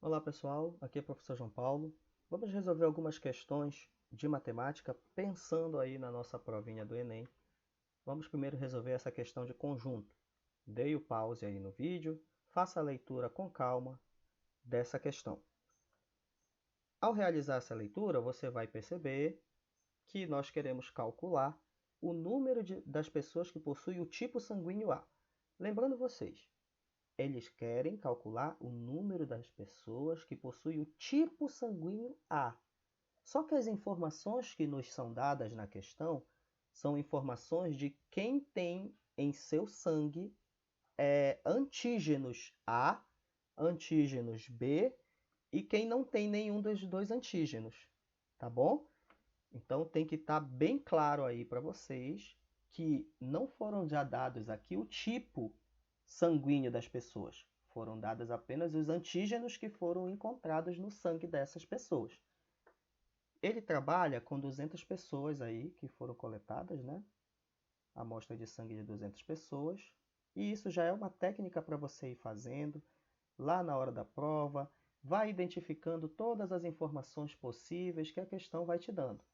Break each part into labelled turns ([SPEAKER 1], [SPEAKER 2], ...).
[SPEAKER 1] Olá pessoal, aqui é o professor João Paulo. Vamos resolver algumas questões de matemática pensando aí na nossa provinha do Enem. Vamos primeiro resolver essa questão de conjunto. Dê o pause aí no vídeo, faça a leitura com calma dessa questão. Ao realizar essa leitura, você vai perceber que nós queremos calcular o número das pessoas que possuem o tipo sanguíneo A. Lembrando vocês, eles querem calcular o número das pessoas que possuem o tipo sanguíneo A. Só que as informações que nos são dadas na questão são informações de quem tem em seu sangue antígenos A, antígenos B e quem não tem nenhum dos dois antígenos, tá bom? Então tem que estar bem claro aí para vocês que não foram já dados aqui o tipo sanguíneo das pessoas. Foram dados apenas os antígenos que foram encontrados no sangue dessas pessoas. Ele trabalha com 200 pessoas aí que foram coletadas, né? Amostra de sangue de 200 pessoas. E isso já é uma técnica para você ir fazendo lá na hora da prova. Vai identificando todas as informações possíveis que a questão vai te dando.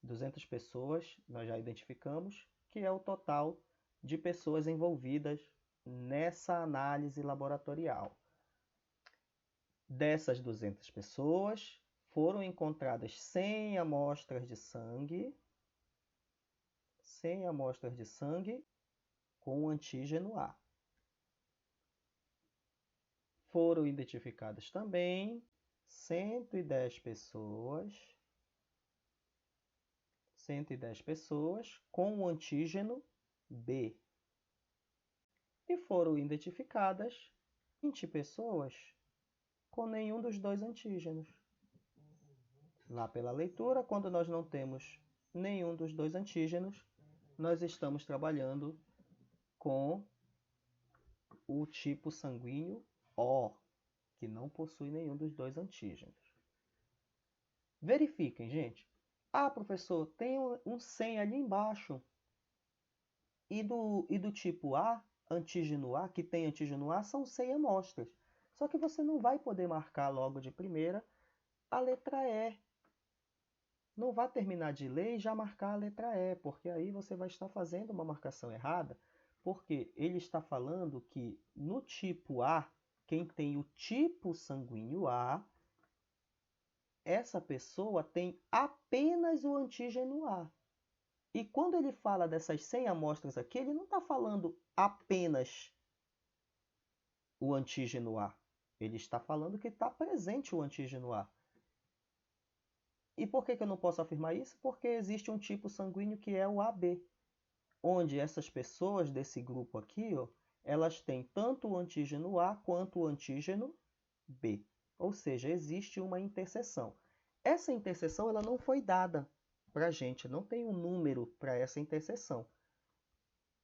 [SPEAKER 1] 200 pessoas, nós já identificamos, que é o total de pessoas envolvidas nessa análise laboratorial. Dessas 200 pessoas, foram encontradas 100 amostras de sangue, com o antígeno A. Foram identificadas também 110 pessoas com o antígeno B. E foram identificadas 20 pessoas com nenhum dos dois antígenos. Lá pela leitura, quando nós não temos nenhum dos dois antígenos, nós estamos trabalhando com o tipo sanguíneo O, que não possui nenhum dos dois antígenos. Verifiquem, gente. Ah, professor, tem um 100 ali embaixo. E do tipo A, antígeno A, que tem antígeno A, são 100 amostras. Só que você não vai poder marcar logo de primeira a letra E. Não vá terminar de ler e já marcar a letra E, porque aí você vai estar fazendo uma marcação errada, porque ele está falando que no tipo A, quem tem o tipo sanguíneo A, essa pessoa tem apenas o antígeno A. E quando ele fala dessas 100 amostras aqui, ele não está falando apenas o antígeno A. Ele está falando que está presente o antígeno A. E por que eu não posso afirmar isso? Porque existe um tipo sanguíneo que é o AB, onde essas pessoas desse grupo aqui, ó, elas têm tanto o antígeno A quanto o antígeno B. Ou seja, existe uma interseção. Essa interseção ela não foi dada para a gente, não tem um número para essa interseção.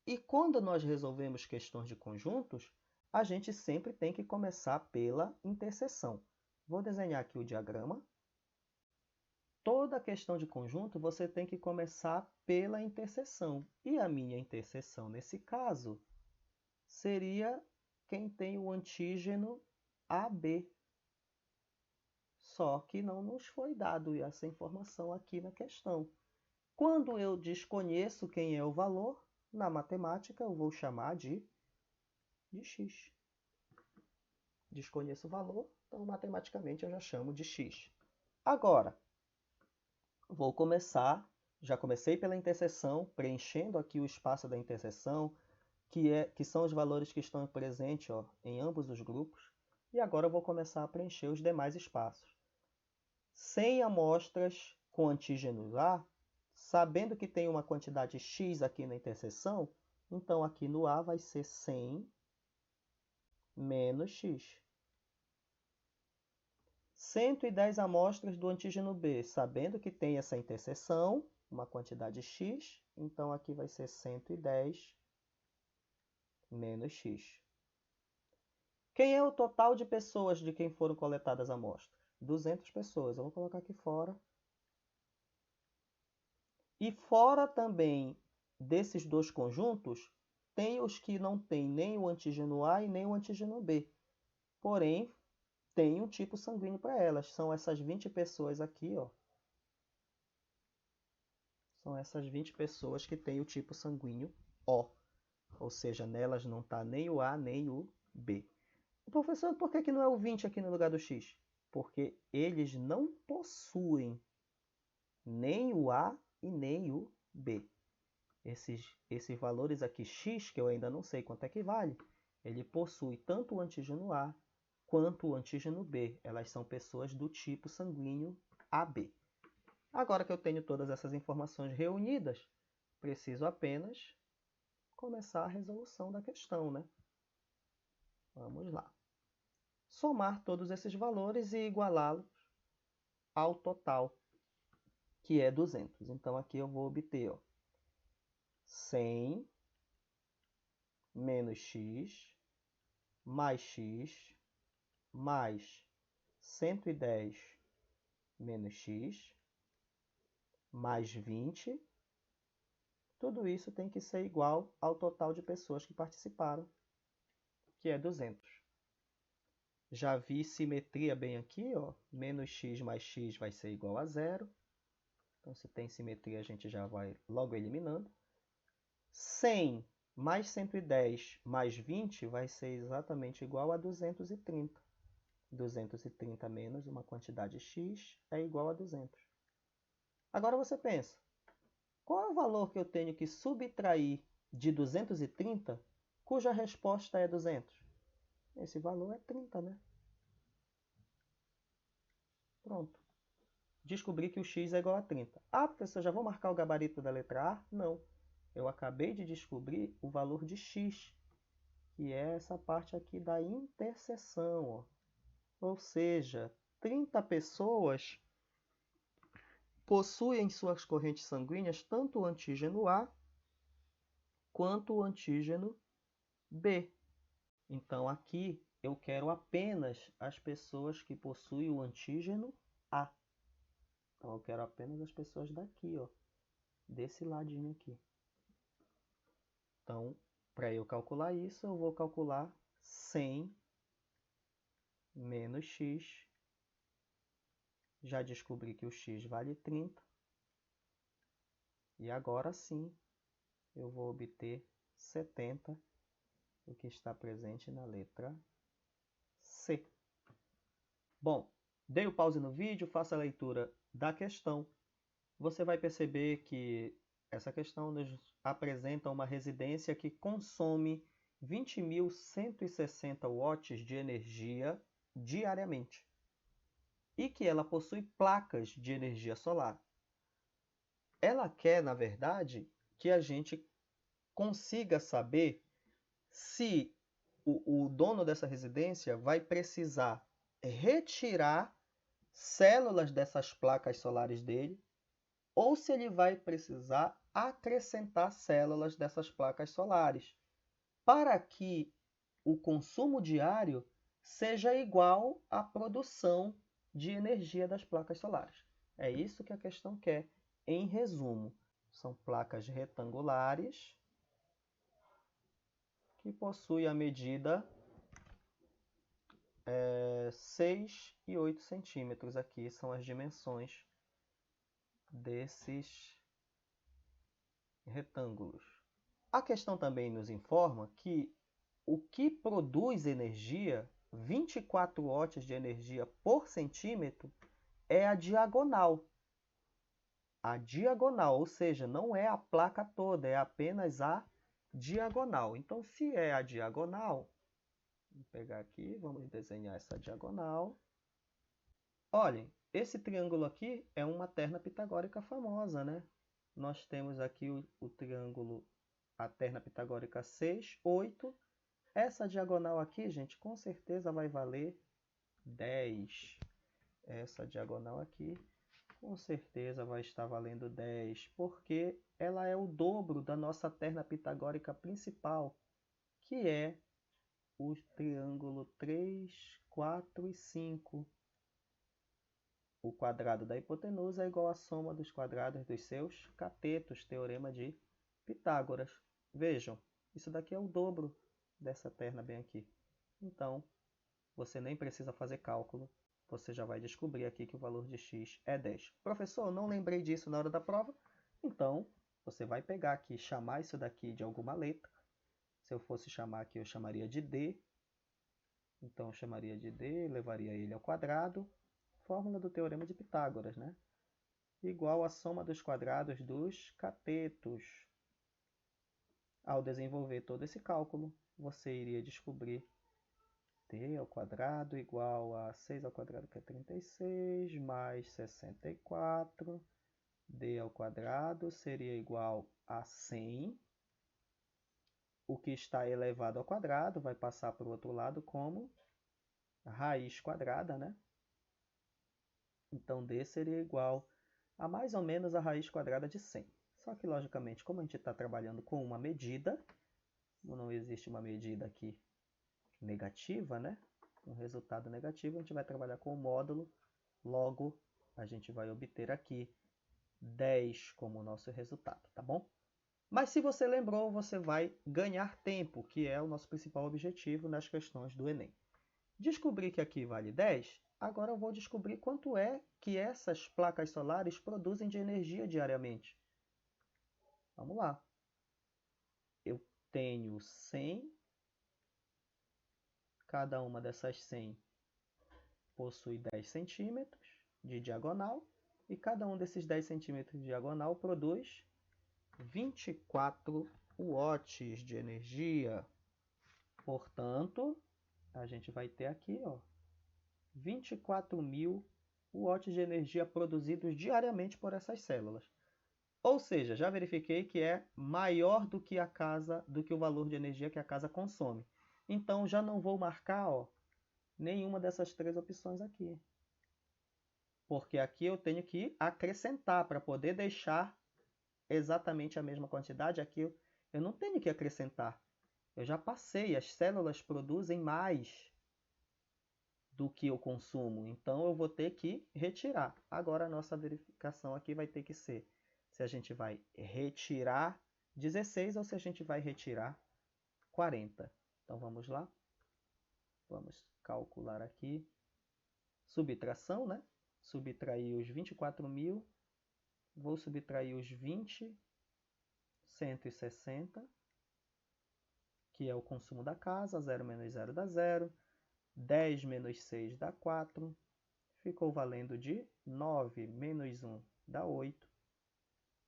[SPEAKER 1] E quando nós resolvemos questões de conjuntos, a gente sempre tem que começar pela interseção. Vou desenhar aqui o diagrama. Toda questão de conjunto você tem que começar pela interseção. E a minha interseção, nesse caso, seria quem tem o antígeno AB. Só que não nos foi dado essa informação aqui na questão. Quando eu desconheço quem é o valor, na matemática eu vou chamar de x. Desconheço o valor, então matematicamente eu já chamo de x. Agora, vou começar, já comecei pela interseção, preenchendo aqui o espaço da interseção, que são os valores que estão presentes em ambos os grupos. E agora eu vou começar a preencher os demais espaços. 100 amostras com antígenos A, sabendo que tem uma quantidade x aqui na interseção, então aqui no A vai ser 100 menos x. 110 amostras do antígeno B, sabendo que tem essa interseção, uma quantidade x, então aqui vai ser 110 menos x. Quem é o total de pessoas de quem foram coletadas amostras? 200 pessoas. Eu vou colocar aqui fora. E fora também desses dois conjuntos, tem os que não têm nem o antígeno A e nem o antígeno B. Porém, tem um tipo sanguíneo para elas. São essas 20 pessoas aqui, ó. São essas 20 pessoas que têm o tipo sanguíneo O. Ou seja, nelas não está nem o A nem o B. Professor, por que não é o 20 aqui no lugar do X? Porque eles não possuem nem o A e nem o B. Esses valores aqui, X, que eu ainda não sei quanto é que vale, ele possui tanto o antígeno A quanto o antígeno B. Elas são pessoas do tipo sanguíneo AB. Agora que eu tenho todas essas informações reunidas, preciso apenas começar a resolução da questão, né? Vamos lá. Somar todos esses valores e igualá-los ao total, que é 200. Então, aqui eu vou obter, ó, 100 menos x mais 110 menos x mais 20. Tudo isso tem que ser igual ao total de pessoas que participaram, que é 200. Já vi simetria bem aqui, ó. Menos x mais x vai ser igual a 0. Então, se tem simetria, a gente já vai logo eliminando. 100 mais 110 mais 20 vai ser exatamente igual a 230. 230 menos uma quantidade x é igual a 200. Agora você pensa, qual é o valor que eu tenho que subtrair de 230, cuja resposta é 200? Esse valor é 30, né? Pronto. Descobri que o x é igual a 30. Ah, professor, já vou marcar o gabarito da letra A? Não. Eu acabei de descobrir o valor de x, que é essa parte aqui da interseção, ó. Ou seja, 30 pessoas possuem em suas correntes sanguíneas tanto o antígeno A quanto o antígeno B. Então, aqui eu quero apenas as pessoas que possuem o antígeno A. Então, eu quero apenas as pessoas daqui, ó, desse ladinho aqui. Então, para eu calcular isso, eu vou calcular 100 menos x. Já descobri que o x vale 30. E agora sim, eu vou obter 70, o que está presente na letra C. Bom, dei o pause no vídeo, faça a leitura da questão. Você vai perceber que essa questão nos apresenta uma residência que consome 20.160 watts de energia diariamente e que ela possui placas de energia solar. Ela quer, na verdade, que a gente consiga saber se o dono dessa residência vai precisar retirar células dessas placas solares dele ou se ele vai precisar acrescentar células dessas placas solares para que o consumo diário seja igual à produção de energia das placas solares. É isso que a questão quer, em resumo. São placas retangulares que possuem a medida 6 e 8 centímetros. Aqui são as dimensões desses retângulos. A questão também nos informa que o que produz energia, 24 watts de energia por centímetro, é a diagonal. A diagonal, ou seja, não é a placa toda, é apenas a diagonal. Então, se é a diagonal, vou pegar aqui, vamos desenhar essa diagonal. Olhem, esse triângulo aqui é uma terna pitagórica famosa, né? Nós temos aqui o triângulo, a terna pitagórica 6, 8. Essa diagonal aqui, gente, com certeza vai valer 10. Essa diagonal aqui, com certeza vai estar valendo 10, porque ela é o dobro da nossa terna pitagórica principal, que é o triângulo 3, 4 e 5. O quadrado da hipotenusa é igual à soma dos quadrados dos seus catetos, teorema de Pitágoras. Vejam, isso daqui é o dobro dessa terna bem aqui. Então, você nem precisa fazer cálculo, você já vai descobrir aqui que o valor de x é 10. Professor, não lembrei disso na hora da prova, então você vai pegar aqui, chamar isso daqui de alguma letra. Se eu fosse chamar aqui, eu chamaria de D. Então, eu chamaria de D, levaria ele ao quadrado. Fórmula do Teorema de Pitágoras, né? Igual a soma dos quadrados dos catetos. Ao desenvolver todo esse cálculo, você iria descobrir d ao quadrado igual a 6 ao quadrado, que é 36, mais 64. D ao quadrado seria igual a 100. O que está elevado ao quadrado vai passar para o outro lado como raiz quadrada, né? Então, D seria igual a mais ou menos a raiz quadrada de 100. Só que, logicamente, como a gente está trabalhando com uma medida, não existe uma medida aqui negativa, né? Um resultado negativo, a gente vai trabalhar com o módulo, logo a gente vai obter aqui 10 como nosso resultado, tá bom? Mas se você lembrou, você vai ganhar tempo, que é o nosso principal objetivo nas questões do Enem. Descobri que aqui vale 10, agora eu vou descobrir quanto é que essas placas solares produzem de energia diariamente. Vamos lá. Eu tenho 100, cada uma dessas 100 possui 10 centímetros de diagonal, e cada um desses 10 centímetros de diagonal produz 24 watts de energia. Portanto, a gente vai ter aqui 24.000 watts de energia produzidos diariamente por essas células. Ou seja, já verifiquei que é maior do que o valor de energia que a casa consome. Então, já não vou marcar nenhuma dessas três opções aqui. Porque aqui eu tenho que acrescentar para poder deixar exatamente a mesma quantidade. Aqui eu não tenho que acrescentar. Eu já passei, as células produzem mais do que eu consumo, então eu vou ter que retirar. Agora a nossa verificação aqui vai ter que ser se a gente vai retirar 16 ou se a gente vai retirar 40. Então vamos lá. Vamos calcular aqui. Subtração, né? Subtrair os 24.000. Vou subtrair os 20, 160, que é o consumo da casa. 0 menos 0 dá 0. 10 menos 6 dá 4. Ficou valendo de 9 menos 1 dá 8.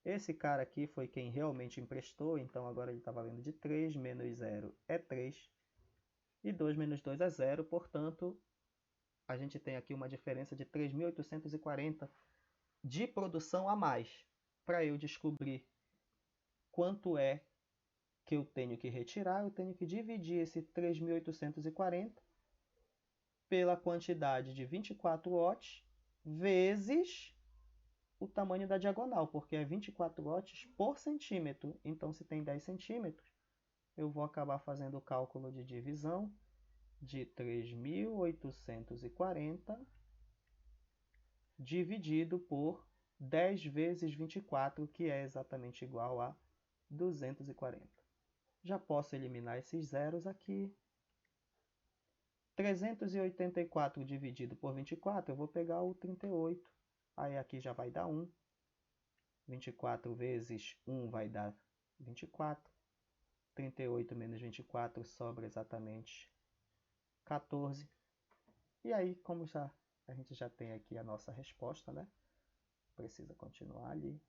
[SPEAKER 1] Esse cara aqui foi quem realmente emprestou, então agora ele está valendo de 3 menos 0 é 3. E 2 menos 2 é 0, portanto, a gente tem aqui uma diferença de 3.840 de produção a mais. Para eu descobrir quanto é que eu tenho que retirar, eu tenho que dividir esse 3.840 pela quantidade de 24 watts vezes o tamanho da diagonal, porque é 24 watts por centímetro. Então, se tem 10 centímetros, eu vou acabar fazendo o cálculo de divisão de 3.840 dividido por 10 vezes 24, que é exatamente igual a 240. Já posso eliminar esses zeros aqui. 384 dividido por 24, eu vou pegar o 38. Aí aqui já vai dar 1. 24 vezes 1 vai dar 24. 38 menos 24 sobra exatamente 14. E aí, como a gente já tem aqui a nossa resposta, né? Precisa continuar ali.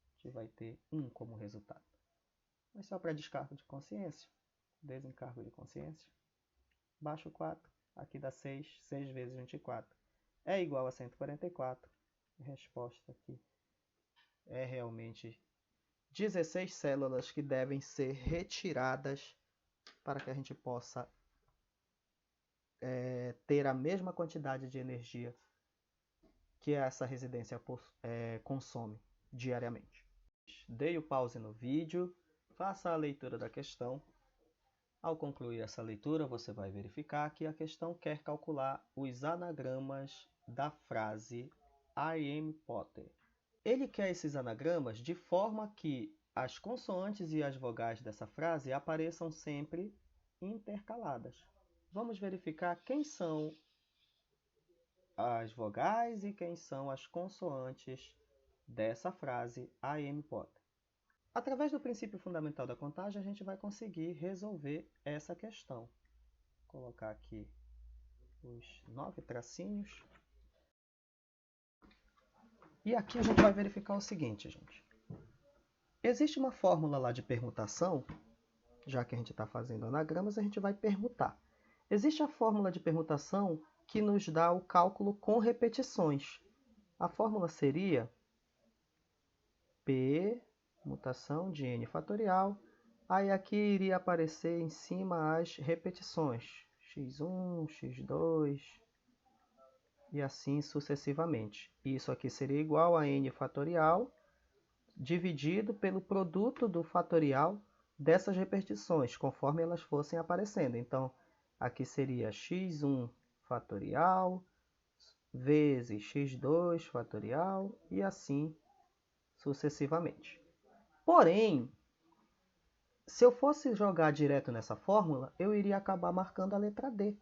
[SPEAKER 1] A gente vai ter 1 como resultado. Mas só para descargo de consciência, desencargo de consciência, baixo 4, aqui dá 6, 6 vezes 24 é igual a 144. A resposta aqui é realmente 16 células que devem ser retiradas para que a gente possa ter a mesma quantidade de energia que essa residência consome diariamente. Dei o pause no vídeo, faça a leitura da questão. Ao concluir essa leitura, você vai verificar que a questão quer calcular os anagramas da frase I am Potter. Ele quer esses anagramas de forma que as consoantes e as vogais dessa frase apareçam sempre intercaladas. vamos verificar quem são as vogais e quem são as consoantes dessa frase I am Potter. Através do princípio fundamental da contagem, a gente vai conseguir resolver essa questão. Vou colocar aqui os 9 tracinhos. E aqui a gente vai verificar o seguinte, gente. Existe uma fórmula lá de permutação, já que a gente está fazendo anagramas, a gente vai permutar. Existe a fórmula de permutação que nos dá o cálculo com repetições. A fórmula seria permutação de n fatorial. Aí aqui iria aparecer em cima as repetições. x1, x2 e assim sucessivamente. Isso aqui seria igual a n fatorial dividido pelo produto do fatorial dessas repetições, conforme elas fossem aparecendo. Então, aqui seria x1 fatorial vezes x2 fatorial e assim sucessivamente. Porém, se eu fosse jogar direto nessa fórmula, eu iria acabar marcando a letra D,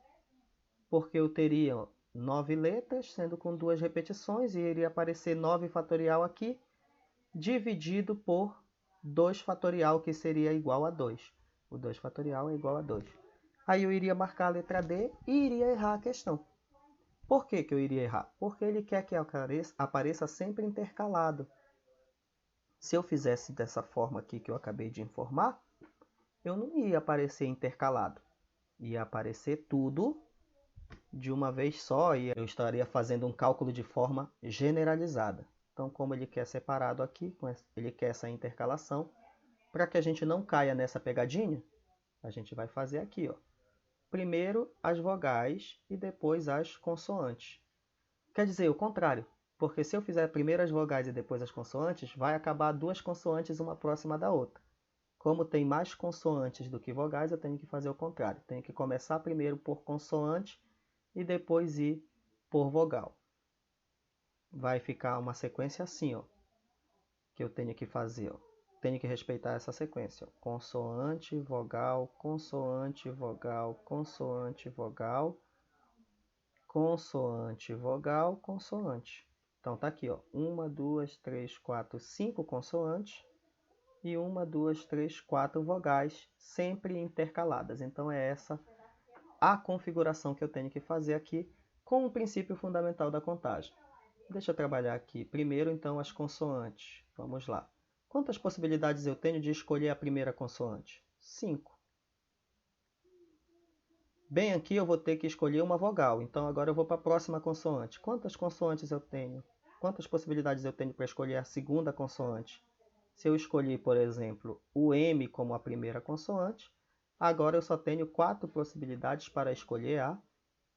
[SPEAKER 1] porque eu teria 9 letras, sendo com 2 repetições, e iria aparecer 9 fatorial aqui, dividido por 2 fatorial, que seria igual a 2. O 2 fatorial é igual a 2. Aí eu iria marcar a letra D e iria errar a questão. Por que eu iria errar? Porque ele quer que apareça sempre intercalado. Se eu fizesse dessa forma aqui que eu acabei de informar, eu não ia aparecer intercalado. Ia aparecer tudo de uma vez só e eu estaria fazendo um cálculo de forma generalizada. Então, como ele quer separado aqui, ele quer essa intercalação, para que a gente não caia nessa pegadinha, a gente vai fazer aqui, ó. Primeiro as vogais e depois as consoantes. Quer dizer, o contrário, porque se eu fizer primeiro as vogais e depois as consoantes, vai acabar 2 consoantes uma próxima da outra. Como tem mais consoantes do que vogais, eu tenho que fazer o contrário. Tenho que começar primeiro por consoante e depois ir por vogal. Vai ficar uma sequência assim, ó, que eu tenho que fazer, ó. Tenho que respeitar essa sequência, ó. Consoante, vogal, consoante, vogal, consoante, vogal, consoante, vogal, consoante. Então tá aqui, ó, 1, 2, 3, 4, 5 consoantes e 1, 2, 3, 4 vogais, sempre intercaladas. Então é essa a configuração que eu tenho que fazer aqui com o princípio fundamental da contagem. Deixa eu trabalhar aqui primeiro, então, as consoantes. Vamos lá. Quantas possibilidades eu tenho de escolher a primeira consoante? 5. Bem aqui eu vou ter que escolher uma vogal, então agora eu vou para a próxima consoante. Quantas consoantes eu tenho? Quantas possibilidades eu tenho para escolher a segunda consoante? Se eu escolhi, por exemplo, o M como a primeira consoante, agora eu só tenho 4 possibilidades para escolher a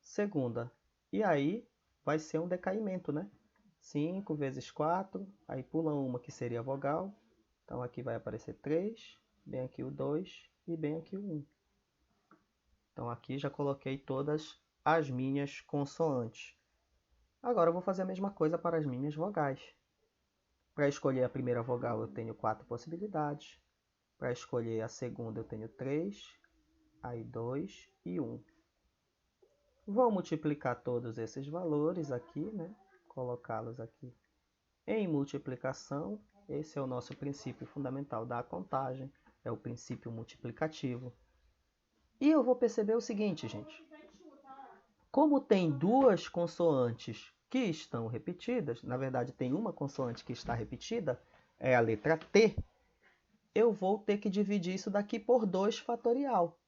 [SPEAKER 1] segunda. E aí vai ser um decaimento, né? 5 vezes 4, aí pula uma que seria a vogal. Então aqui vai aparecer 3, bem aqui o 2 e bem aqui o 1. Então aqui já coloquei todas as minhas consoantes. Agora eu vou fazer a mesma coisa para as minhas vogais. Para escolher a primeira vogal eu tenho 4 possibilidades. Para escolher a segunda eu tenho 3, aí 2 e 1. Vou multiplicar todos esses valores aqui, né? Colocá-los aqui em multiplicação. Esse é o nosso princípio fundamental da contagem, é o princípio multiplicativo. E eu vou perceber o seguinte, gente. Como tem 2 consoantes que estão repetidas, na verdade tem uma consoante que está repetida, é a letra T, eu vou ter que dividir isso daqui por 2 fatorial.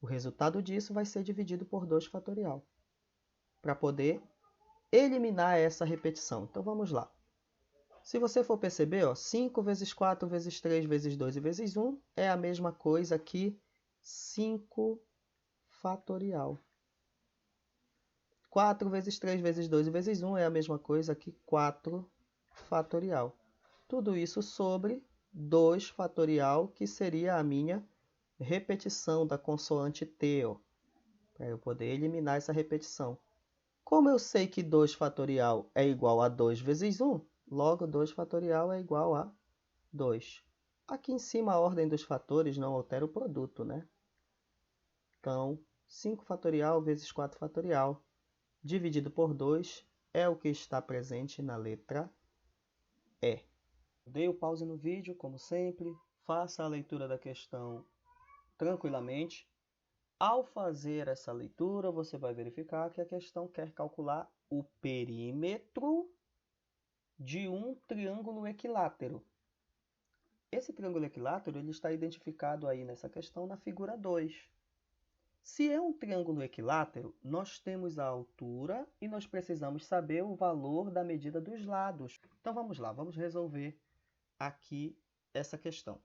[SPEAKER 1] O resultado disso vai ser dividido por 2 fatorial, para poder eliminar essa repetição. Então vamos lá. Se você for perceber, ó, 5 vezes 4 vezes 3 vezes 2 e vezes 1 é a mesma coisa que 5 fatorial. 4 vezes 3 vezes 2 e vezes 1 é a mesma coisa que 4 fatorial. Tudo isso sobre 2 fatorial, que seria a minha repetição da consoante T, para eu poder eliminar essa repetição. Como eu sei que 2 fatorial é igual a 2 vezes 1, logo 2 fatorial é igual a 2. Aqui em cima a ordem dos fatores não altera o produto, né? Então, 5 fatorial vezes 4 fatorial, dividido por 2, é o que está presente na letra E. Dê o pause no vídeo, como sempre, faça a leitura da questão tranquilamente. Ao fazer essa leitura, você vai verificar que a questão quer calcular o perímetro de um triângulo equilátero. Esse triângulo equilátero ele está identificado aí nessa questão na figura 2. Se é um triângulo equilátero, nós temos a altura e nós precisamos saber o valor da medida dos lados. Então vamos lá, vamos resolver aqui essa questão.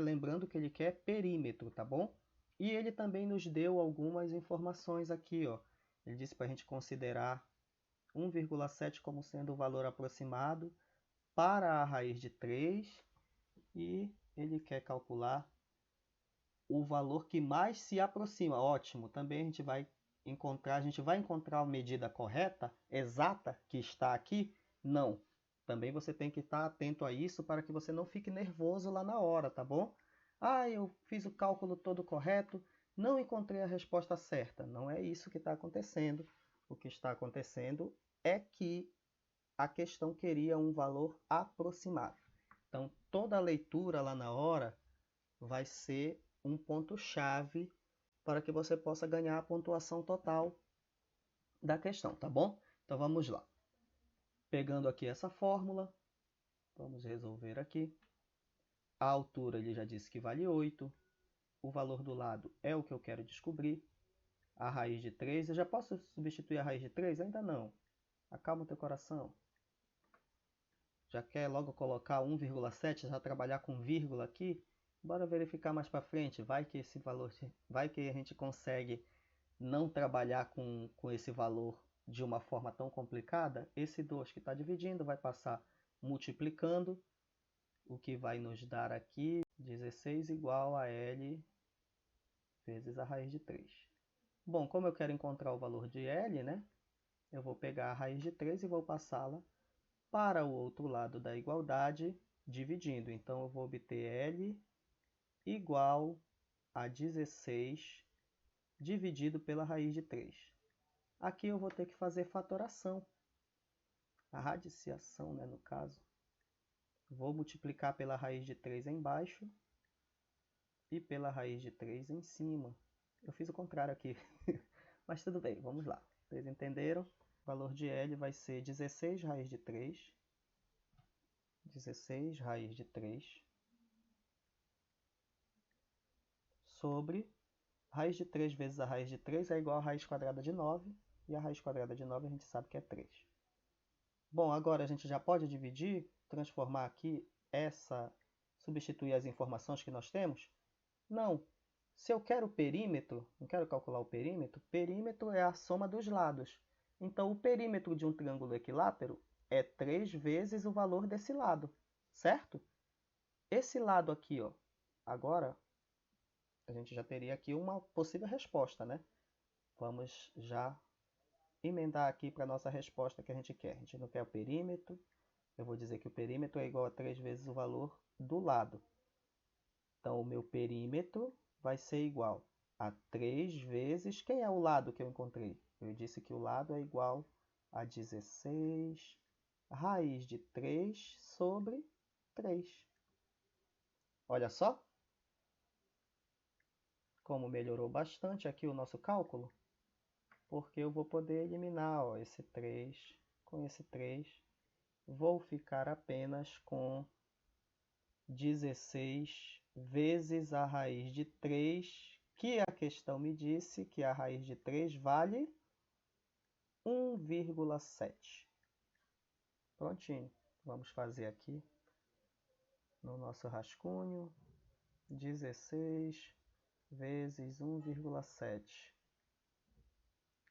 [SPEAKER 1] Lembrando que ele quer perímetro, tá bom? E ele também nos deu algumas informações aqui, ó. Ele disse para a gente considerar 1,7 como sendo o valor aproximado para a raiz de 3 e ele quer calcular o valor que mais se aproxima. Ótimo, também a gente vai encontrar a medida correta, exata, que está aqui? Não. Também você tem que estar atento a isso para que você não fique nervoso lá na hora, tá bom? Ah, eu fiz o cálculo todo correto, não encontrei a resposta certa. Não é isso que está acontecendo. O que está acontecendo é que a questão queria um valor aproximado. Então, toda a leitura lá na hora vai ser um ponto-chave para que você possa ganhar a pontuação total da questão, tá bom? Então, vamos lá. Pegando aqui essa fórmula, vamos resolver aqui. A altura ele já disse que vale 8. O valor do lado é o que eu quero descobrir. A raiz de 3, eu já posso substituir a raiz de 3? Ainda não. Acalma o teu coração. Já quer logo colocar 1,7, já trabalhar com vírgula aqui? Bora verificar mais para frente. Vai que esse valor, vai que a gente consegue não trabalhar com esse valor de uma forma tão complicada. Esse 2 que está dividindo vai passar multiplicando, o que vai nos dar aqui 16 igual a L vezes a raiz de 3. Bom, como eu quero encontrar o valor de L, né? Eu vou pegar a raiz de 3 e vou passá-la para o outro lado da igualdade, dividindo. Então, eu vou obter L igual a 16 dividido pela raiz de 3. Aqui eu vou ter que fazer fatoração. A radiciação, né, no caso. Vou multiplicar pela raiz de 3 embaixo e pela raiz de 3 em cima. Eu fiz o contrário aqui, mas tudo bem, vamos lá. Vocês entenderam? O valor de L vai ser 16 raiz de 3. 16 raiz de 3 sobre raiz de 3 vezes a raiz de 3 é igual a raiz quadrada de 9. E a raiz quadrada de 9 a gente sabe que é 3. Bom, agora a gente já pode dividir, transformar aqui substituir as informações que nós temos? Não. Se eu quero o perímetro, não quero calcular o perímetro é a soma dos lados. Então, o perímetro de um triângulo equilátero é 3 vezes o valor desse lado, certo? Esse lado aqui, ó, agora a gente já teria aqui uma possível resposta, né? Vamos já emendar aqui para a nossa resposta que a gente quer. A gente não quer o perímetro. Eu vou dizer que o perímetro é igual a 3 vezes o valor do lado. Então, o meu perímetro vai ser igual a 3 vezes... Quem é o lado que eu encontrei? Eu disse que o lado é igual a 16 raiz de 3 sobre 3. Olha só como melhorou bastante aqui o nosso cálculo, porque eu vou poder eliminar ó, esse 3 com esse 3. Vou ficar apenas com 16 vezes a raiz de 3, que a questão me disse que a raiz de 3 vale 1,7. Prontinho. Vamos fazer aqui no nosso rascunho. 16 vezes 1,7.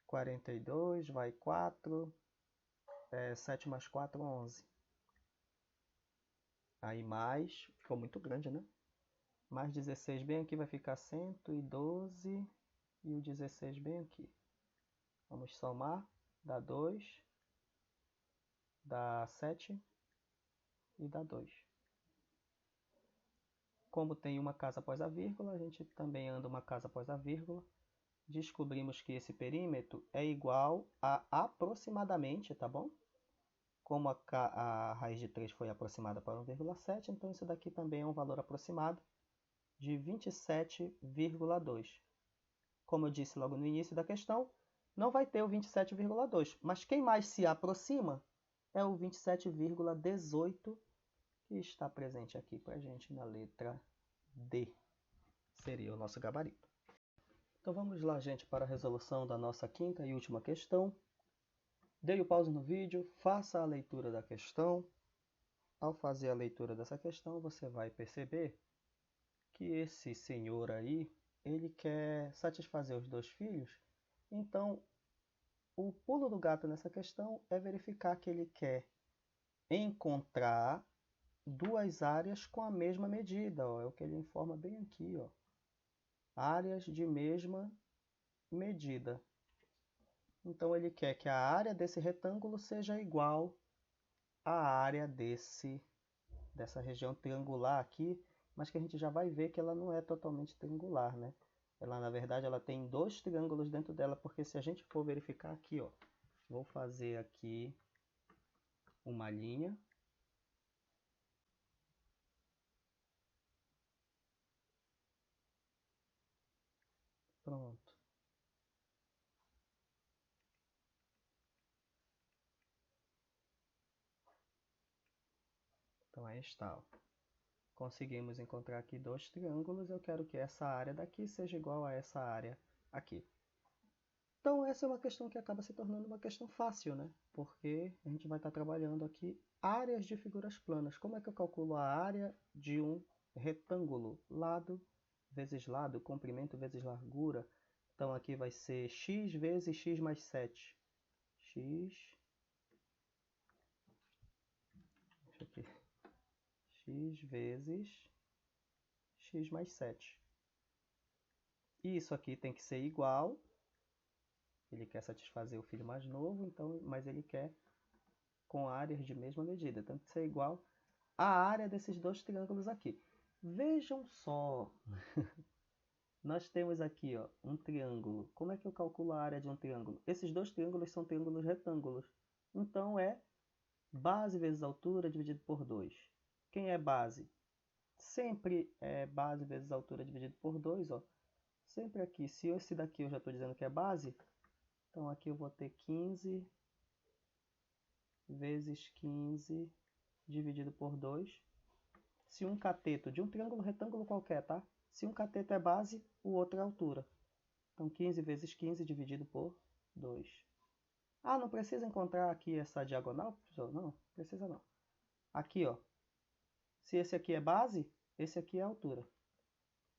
[SPEAKER 1] 42, vai 4. 7 mais 4, 11. Aí mais, ficou muito grande, né? Mais 16 bem aqui vai ficar 112 e o 16 bem aqui. Vamos somar, dá 2, dá 7 e dá 2. Como tem uma casa após a vírgula, a gente também anda uma casa após a vírgula. descobrimos que esse perímetro é igual a aproximadamente, tá bom? Como a raiz de 3 foi aproximada para 1,7, então isso daqui também é um valor aproximado de 27,2. Como eu disse logo no início da questão, não vai ter o 27,2, mas quem mais se aproxima é o 27,18, que está presente aqui para a gente na letra D. Seria o nosso gabarito. Então vamos lá, gente, para a resolução da nossa quinta e última questão. Dê o pause no vídeo, faça a leitura da questão. Ao fazer a leitura dessa questão, você vai perceber que esse senhor aí, ele quer satisfazer os dois filhos. Então, o pulo do gato nessa questão é verificar que ele quer encontrar duas áreas com a mesma medida. Ó, é o que ele informa bem aqui. Ó. Áreas de mesma medida. Então, ele quer que a área desse retângulo seja igual à área dessa região triangular aqui, mas que a gente já vai ver que ela não é totalmente triangular, né? Ela, na verdade, ela tem dois triângulos dentro dela, porque se a gente for verificar aqui, ó, vou fazer aqui uma linha. Pronto. Então aí está, ó. Conseguimos encontrar aqui dois triângulos. Eu quero que essa área daqui seja igual a essa área aqui. Então essa é uma questão que acaba se tornando uma questão fácil, né? Porque a gente vai estar trabalhando aqui áreas de figuras planas. Como é que eu calculo a área de um retângulo? Lado vezes lado, comprimento vezes largura. Então aqui vai ser x vezes x mais 7. Deixa aqui. X vezes x mais 7. E isso aqui tem que ser igual. Ele quer satisfazer o filho mais novo, então, mas ele quer com áreas de mesma medida. Tem que ser igual à área desses dois triângulos aqui. Vejam só. Nós temos aqui, ó, um triângulo. Como é que eu calculo a área de um triângulo? Esses dois triângulos são triângulos retângulos. Então é base vezes altura dividido por 2. Quem é base? Sempre é base vezes altura dividido por 2, ó. Sempre aqui, se esse daqui eu já estou dizendo que é base, então aqui eu vou ter 15 vezes 15 dividido por 2. Se um cateto de um triângulo retângulo qualquer, tá? Se um cateto é base, o outro é altura. Então 15 vezes 15 dividido por 2. Ah, não precisa encontrar aqui essa diagonal, professor? Não, precisa não. Aqui, ó. Se esse aqui é base, esse aqui é altura.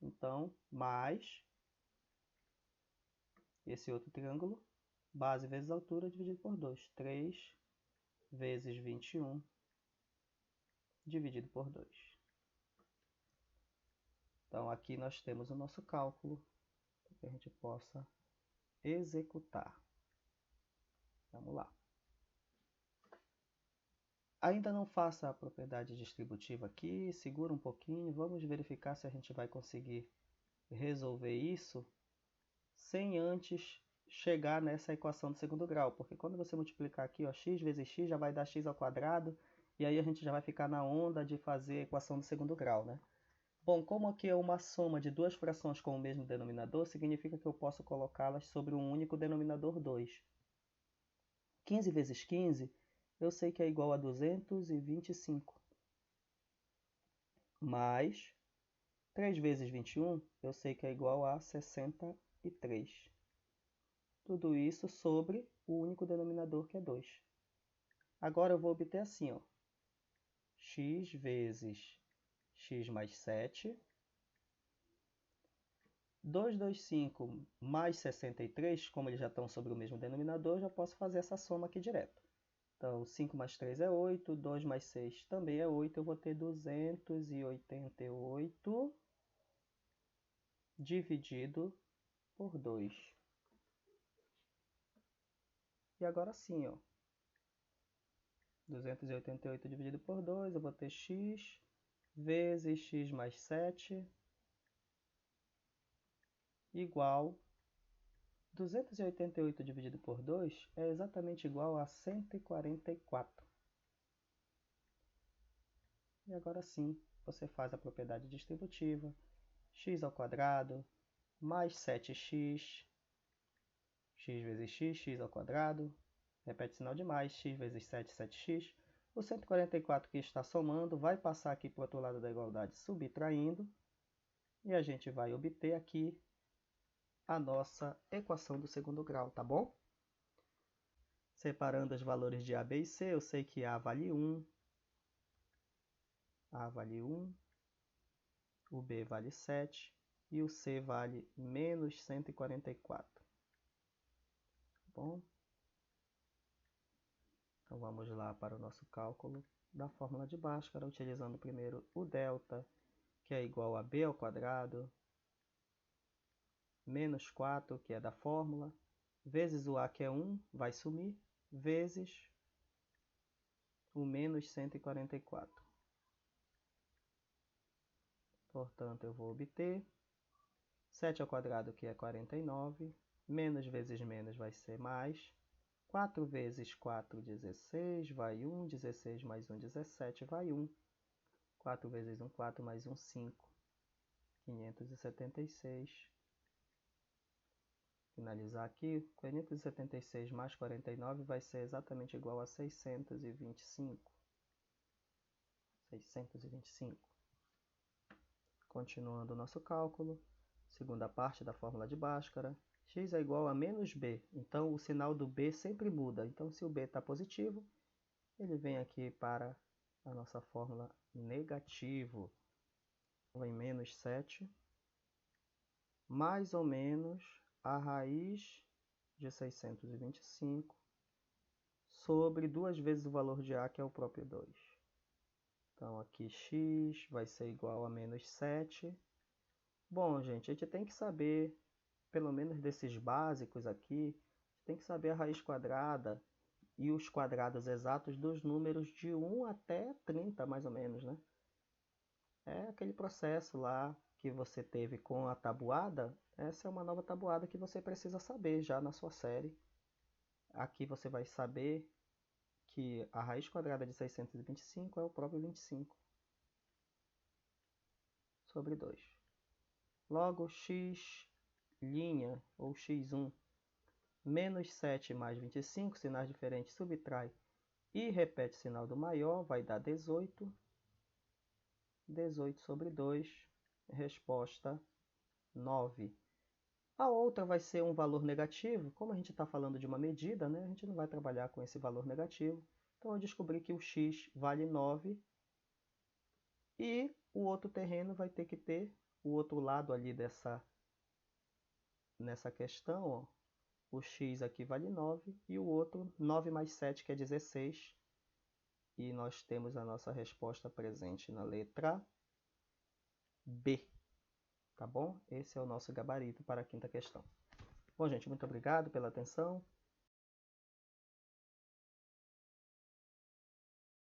[SPEAKER 1] Então, mais esse outro triângulo, base vezes altura dividido por 2. 3 vezes 21 dividido por 2. Então, aqui nós temos o nosso cálculo para que a gente possa executar. Vamos lá. Ainda não faça a propriedade distributiva aqui, segura um pouquinho, vamos verificar se a gente vai conseguir resolver isso sem antes chegar nessa equação do segundo grau, porque quando você multiplicar aqui, ó, x vezes x já vai dar x ao quadrado, e aí a gente já vai ficar na onda de fazer a equação do segundo grau, né? Bom, como aqui é uma soma de duas frações com o mesmo denominador, significa que eu posso colocá-las sobre um único denominador 2. 15 vezes 15, eu sei que é igual a 225. Mais 3 vezes 21, eu sei que é igual a 63. Tudo isso sobre o único denominador que é 2. Agora eu vou obter assim, ó, x vezes x mais 7. 225 mais 63, como eles já estão sobre o mesmo denominador, eu já posso fazer essa soma aqui direto. Então, 5 mais 3 é 8, 2 mais 6 também é 8, eu vou ter 288 dividido por 2. E agora sim, ó, 288 dividido por 2, eu vou ter x vezes x mais 7 igual 288 dividido por 2 é exatamente igual a 144. E agora sim, você faz a propriedade distributiva, x ao quadrado mais 7x, x vezes x, x ao quadrado, repete o sinal de mais, x vezes 7, 7x. O 144 que está somando vai passar aqui para o outro lado da igualdade subtraindo, e a gente vai obter aqui a nossa equação do segundo grau, tá bom? Separando os valores de A, B e C, eu sei que A vale 1, A vale 1, o B vale 7 e o C vale menos 144. Tá bom? Então vamos lá para o nosso cálculo da fórmula de Bhaskara, utilizando primeiro o delta, que é igual a B ao quadrado, menos 4, que é da fórmula, vezes o A, que é 1, vai sumir, vezes o menos 144. Portanto, eu vou obter 7 ao quadrado, que é 49, menos vezes menos vai ser mais, 4 vezes 4, 16, vai 1, 16 mais 1, 17, vai 1, 4 vezes 1, 4 mais 1, 5, 576. Finalizar aqui, 576 mais 49 vai ser exatamente igual a 625. 625. Continuando o nosso cálculo, segunda parte da fórmula de Bhaskara, x é igual a menos b, então o sinal do b sempre muda. Então, se o b está positivo, ele vem aqui para a nossa fórmula negativo. Vem menos 7, mais ou menos a raiz de 625 sobre 2 vezes o valor de A, que é o próprio 2. Então, aqui x vai ser igual a menos 7. Bom, gente, a gente tem que saber, pelo menos desses básicos aqui, tem que saber a raiz quadrada e os quadrados exatos dos números de 1 até 30, mais ou menos, né? É aquele processo lá que você teve com a tabuada. Essa é uma nova tabuada que você precisa saber já na sua série. Aqui você vai saber que a raiz quadrada de 625 é o próprio 25 sobre 2. Logo, x' ou x1 menos 7 mais 25, sinais diferentes, subtrai e repete o sinal do maior, vai dar 18. 18 sobre 2, resposta 9. A outra vai ser um valor negativo. Como a gente está falando de uma medida, né? A gente não vai trabalhar com esse valor negativo. Então, eu descobri que o x vale 9 e o outro terreno vai ter que ter o outro lado ali nessa questão, ó. O x aqui vale 9 e o outro 9 mais 7, que é 16. E nós temos a nossa resposta presente na letra B. Tá bom? Esse é o nosso gabarito para a quinta questão. Bom, gente, muito obrigado pela atenção.